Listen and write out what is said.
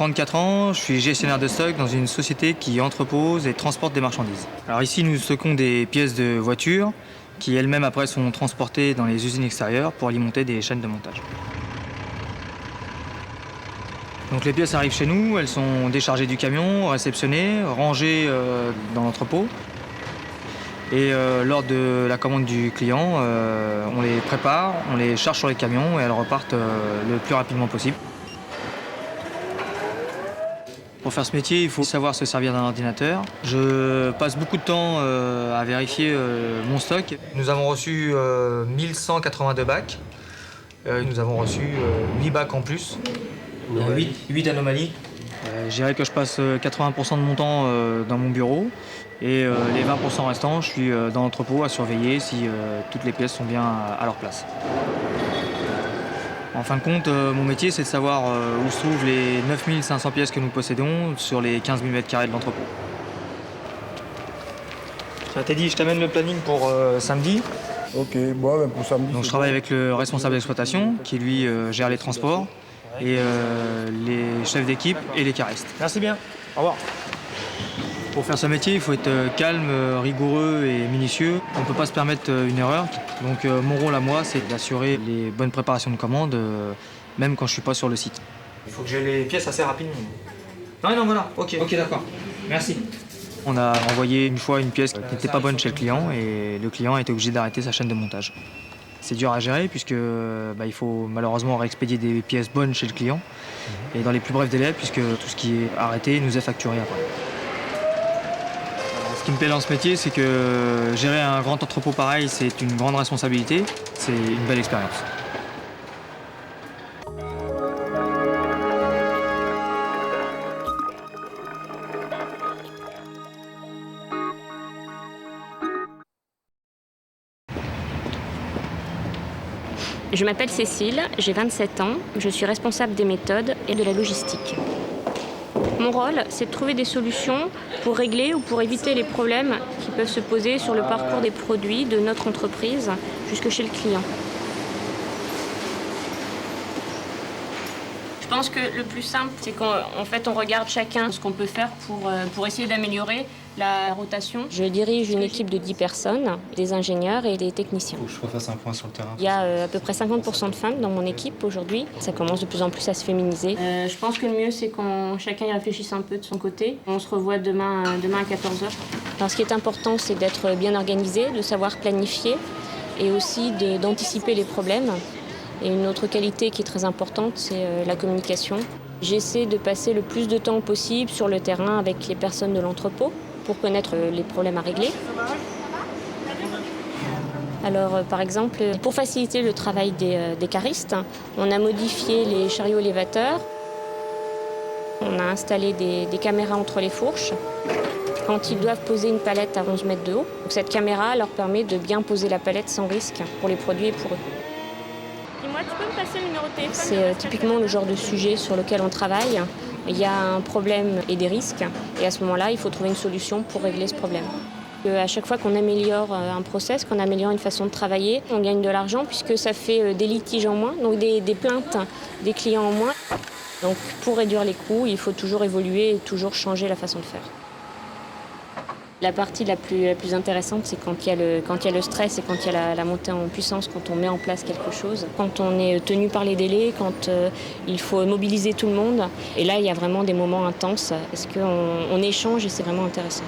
34 ans, je suis gestionnaire de stock dans une société qui entrepose et transporte des marchandises. Alors ici, nous stockons des pièces de voitures qui elles-mêmes après sont transportées dans les usines extérieures pour alimenter des chaînes de montage. Donc les pièces arrivent chez nous, elles sont déchargées du camion, réceptionnées, rangées dans l'entrepôt. Et lors de la commande du client, on les prépare, on les charge sur les camions et elles repartent le plus rapidement possible. Pour faire ce métier, il faut savoir se servir d'un ordinateur. Je passe beaucoup de temps à vérifier mon stock. Nous avons reçu 1182 bacs. Nous avons reçu 8 bacs en plus. 8 anomalies. Je dirais que je passe 80% de mon temps dans mon bureau et les 20% restants, je suis dans l'entrepôt à surveiller si toutes les pièces sont bien à leur place. En fin de compte, mon métier, c'est de savoir où se trouvent les 9500 pièces que nous possédons sur les 15 000 m² de l'entrepôt. Tiens, Teddy, je t'amène le planning pour samedi. Ok, bon, pour samedi. Donc, je travaille avec le responsable d'exploitation qui, lui, gère les transports et les chefs d'équipe et les caristes. Merci bien. Au revoir. Pour faire ce métier, il faut être calme, rigoureux et minutieux. On ne peut pas se permettre une erreur. Donc mon rôle à moi, c'est d'assurer les bonnes préparations de commandes, même quand je ne suis pas sur le site. Il faut que j'ai les pièces assez rapidement. Non, voilà. Ok, d'accord. Merci. On a envoyé une fois une pièce qui n'était pas bonne chez le client et le client a été obligé d'arrêter sa chaîne de montage. C'est dur à gérer puisque il faut malheureusement réexpédier des pièces bonnes chez le client et dans les plus brefs délais puisque tout ce qui est arrêté nous est facturé après. Ce qui me plaît dans ce métier, c'est que gérer un grand entrepôt pareil, c'est une grande responsabilité, c'est une belle expérience. Je m'appelle Cécile, j'ai 27 ans, je suis responsable des méthodes et de la logistique. Mon rôle, c'est de trouver des solutions pour régler ou pour éviter les problèmes qui peuvent se poser sur le parcours des produits de notre entreprise jusque chez le client. Je pense que le plus simple, c'est qu'en fait, on regarde chacun ce qu'on peut faire pour essayer d'améliorer la rotation. Je dirige une équipe de 10 personnes, des ingénieurs et des techniciens. Il faut que je refasse un point sur le terrain. Il y a à peu près 50% de femmes dans mon équipe aujourd'hui. Ça commence de plus en plus à se féminiser. Je pense que le mieux, c'est qu'on chacun y réfléchisse un peu de son côté. On se revoit demain à 14h. Alors, ce qui est important, c'est d'être bien organisé, de savoir planifier et aussi d'anticiper les problèmes. Et une autre qualité qui est très importante, c'est la communication. J'essaie de passer le plus de temps possible sur le terrain avec les personnes de l'entrepôt pour connaître les problèmes à régler. Alors, par exemple, pour faciliter le travail des caristes, on a modifié les chariots élévateurs. On a installé des caméras entre les fourches quand ils doivent poser une palette à 11 mètres de haut. Donc, cette caméra leur permet de bien poser la palette sans risque pour les produits et pour eux. Dis-moi, tu peux me passer le numéro de téléphone ? C'est typiquement le genre de sujet sur lequel on travaille. Il y a un problème et des risques. Et à ce moment-là, il faut trouver une solution pour régler ce problème. À chaque fois qu'on améliore un process, qu'on améliore une façon de travailler, on gagne de l'argent puisque ça fait des litiges en moins, donc des plaintes des clients en moins. Donc pour réduire les coûts, il faut toujours évoluer et toujours changer la façon de faire. La partie la plus intéressante, c'est quand il y a le stress et quand il y a la montée en puissance, quand on met en place quelque chose, quand on est tenu par les délais, quand il faut mobiliser tout le monde. Et là, il y a vraiment des moments intenses parce qu'on échange et c'est vraiment intéressant.